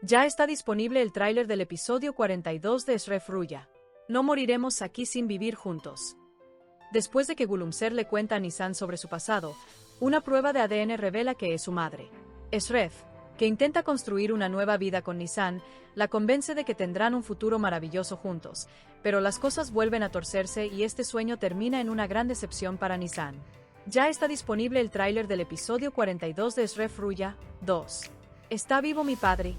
Ya está disponible el tráiler del episodio 42 de Shref Ruya. No moriremos aquí sin vivir juntos. Después de que Gulumser le cuenta a Nisan sobre su pasado, una prueba de ADN revela que es su madre. Shref, que intenta construir una nueva vida con Nisan, la convence de que tendrán un futuro maravilloso juntos, pero las cosas vuelven a torcerse y este sueño termina en una gran decepción para Nisan. Ya está disponible el tráiler del episodio 42 de Shref Ruya 2. ¿Está vivo mi padre?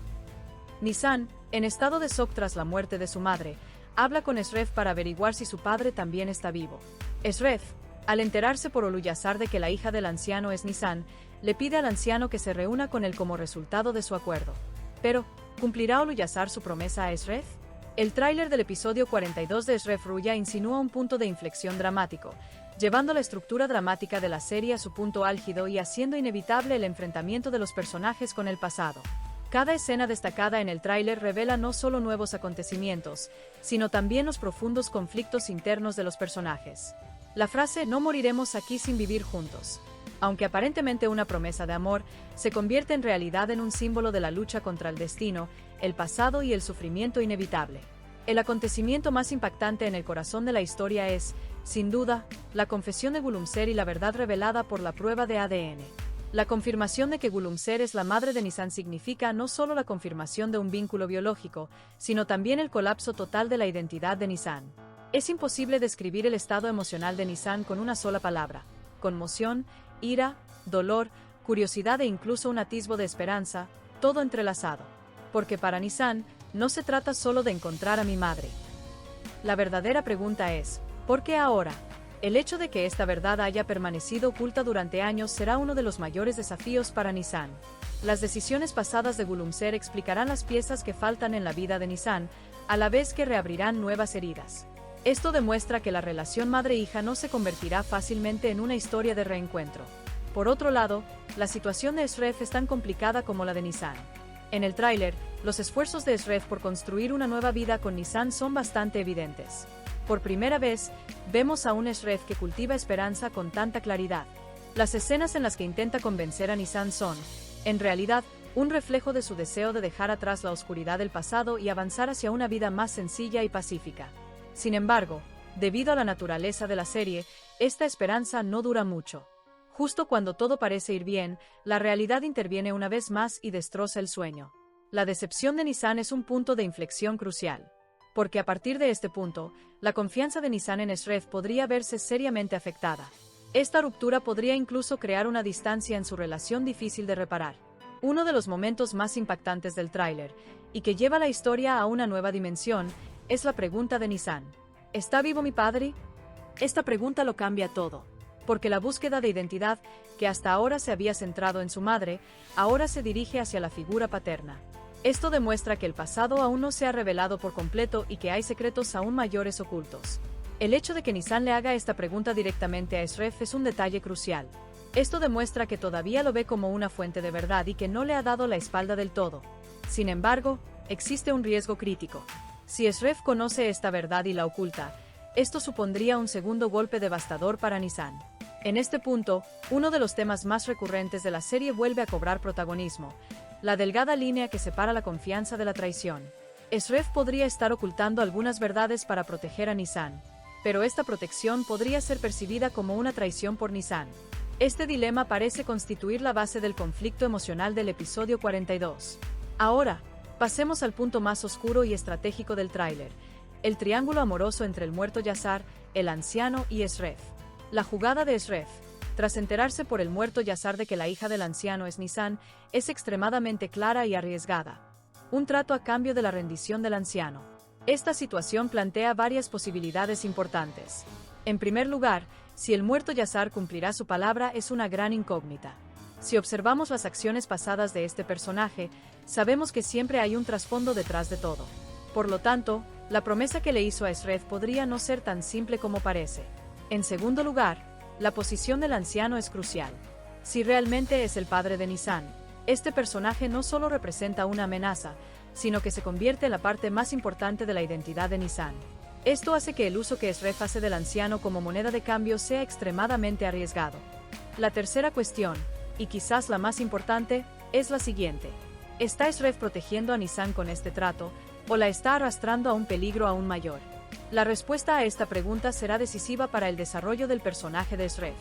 Nisan, en estado de shock tras la muerte de su madre, habla con Shref para averiguar si su padre también está vivo. Shref, al enterarse por Oluyazar de que la hija del anciano es Nisan, le pide al anciano que se reúna con él como resultado de su acuerdo. Pero, ¿cumplirá Oluyazar su promesa a Shref? El tráiler del episodio 42 de Shref Ruya insinúa un punto de inflexión dramático, llevando la estructura dramática de la serie a su punto álgido y haciendo inevitable el enfrentamiento de los personajes con el pasado. Cada escena destacada en el tráiler revela no solo nuevos acontecimientos, sino también los profundos conflictos internos de los personajes. La frase "no moriremos aquí sin vivir juntos", aunque aparentemente una promesa de amor, se convierte en realidad en un símbolo de la lucha contra el destino, el pasado y el sufrimiento inevitable. El acontecimiento más impactante en el corazón de la historia es, sin duda, la confesión de Gulumser y la verdad revelada por la prueba de ADN. La confirmación de que Gulumser es la madre de Nisan significa no solo la confirmación de un vínculo biológico, sino también el colapso total de la identidad de Nisan. Es imposible describir el estado emocional de Nisan con una sola palabra: conmoción, ira, dolor, curiosidad e incluso un atisbo de esperanza, todo entrelazado. Porque para Nisan, no se trata solo de encontrar a mi madre. La verdadera pregunta es, ¿por qué ahora? El hecho de que esta verdad haya permanecido oculta durante años será uno de los mayores desafíos para Nisan. Las decisiones pasadas de Gulumser explicarán las piezas que faltan en la vida de Nisan, a la vez que reabrirán nuevas heridas. Esto demuestra que la relación madre-hija no se convertirá fácilmente en una historia de reencuentro. Por otro lado, la situación de Shref es tan complicada como la de Nisan. En el tráiler, los esfuerzos de Shref por construir una nueva vida con Nisan son bastante evidentes. Por primera vez, vemos a un Shref que cultiva esperanza con tanta claridad. Las escenas en las que intenta convencer a Nisan son, en realidad, un reflejo de su deseo de dejar atrás la oscuridad del pasado y avanzar hacia una vida más sencilla y pacífica. Sin embargo, debido a la naturaleza de la serie, esta esperanza no dura mucho. Justo cuando todo parece ir bien, la realidad interviene una vez más y destroza el sueño. La decepción de Nisan es un punto de inflexión crucial. Porque a partir de este punto, la confianza de Nisan en Shref podría verse seriamente afectada. Esta ruptura podría incluso crear una distancia en su relación difícil de reparar. Uno de los momentos más impactantes del tráiler, y que lleva la historia a una nueva dimensión, es la pregunta de Nisan: ¿está vivo mi padre? Esta pregunta lo cambia todo. Porque la búsqueda de identidad, que hasta ahora se había centrado en su madre, ahora se dirige hacia la figura paterna. Esto demuestra que el pasado aún no se ha revelado por completo y que hay secretos aún mayores ocultos. El hecho de que Nisan le haga esta pregunta directamente a Shref es un detalle crucial. Esto demuestra que todavía lo ve como una fuente de verdad y que no le ha dado la espalda del todo. Sin embargo, existe un riesgo crítico. Si Shref conoce esta verdad y la oculta, esto supondría un segundo golpe devastador para Nisan. En este punto, uno de los temas más recurrentes de la serie vuelve a cobrar protagonismo: la delgada línea que separa la confianza de la traición. Shref podría estar ocultando algunas verdades para proteger a Nisan, pero esta protección podría ser percibida como una traición por Nisan. Este dilema parece constituir la base del conflicto emocional del episodio 42. Ahora, pasemos al punto más oscuro y estratégico del tráiler: el triángulo amoroso entre el muerto Yazar, el anciano y Shref. La jugada de Shref, tras enterarse por el muerto Yazar de que la hija del anciano es Nisan, es extremadamente clara y arriesgada. Un trato a cambio de la rendición del anciano. Esta situación plantea varias posibilidades importantes. En primer lugar, si el muerto Yazar cumplirá su palabra es una gran incógnita. Si observamos las acciones pasadas de este personaje, sabemos que siempre hay un trasfondo detrás de todo. Por lo tanto, la promesa que le hizo a Shref podría no ser tan simple como parece. En segundo lugar, la posición del anciano es crucial. Si realmente es el padre de Nisan, este personaje no solo representa una amenaza, sino que se convierte en la parte más importante de la identidad de Nisan. Esto hace que el uso que Shref hace del anciano como moneda de cambio sea extremadamente arriesgado. La tercera cuestión, y quizás la más importante, es la siguiente: ¿Está Shref protegiendo a Nissan con este trato, o la está arrastrando a un peligro aún mayor? La respuesta a esta pregunta será decisiva para el desarrollo del personaje de Shref.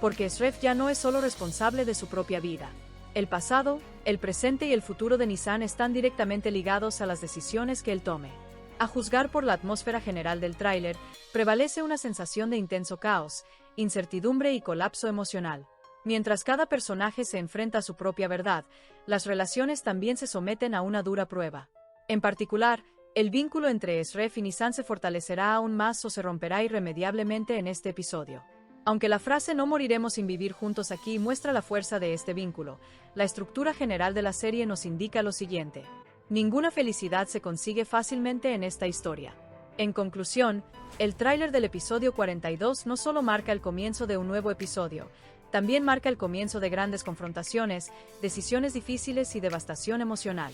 Porque Shref ya no es solo responsable de su propia vida. El pasado, el presente y el futuro de Nissan están directamente ligados a las decisiones que él tome. A juzgar por la atmósfera general del tráiler, prevalece una sensación de intenso caos, incertidumbre y colapso emocional. Mientras cada personaje se enfrenta a su propia verdad, las relaciones también se someten a una dura prueba. En particular, el vínculo entre Shref y Nissan se fortalecerá aún más o se romperá irremediablemente en este episodio. Aunque la frase "no moriremos sin vivir juntos" aquí muestra la fuerza de este vínculo, la estructura general de la serie nos indica lo siguiente. Ninguna felicidad se consigue fácilmente en esta historia. En conclusión, el tráiler del episodio 42 no solo marca el comienzo de un nuevo episodio, también marca el comienzo de grandes confrontaciones, decisiones difíciles y devastación emocional.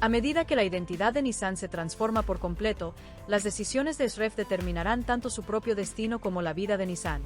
A medida que la identidad de Nissan se transforma por completo, las decisiones de Shref determinarán tanto su propio destino como la vida de Nissan.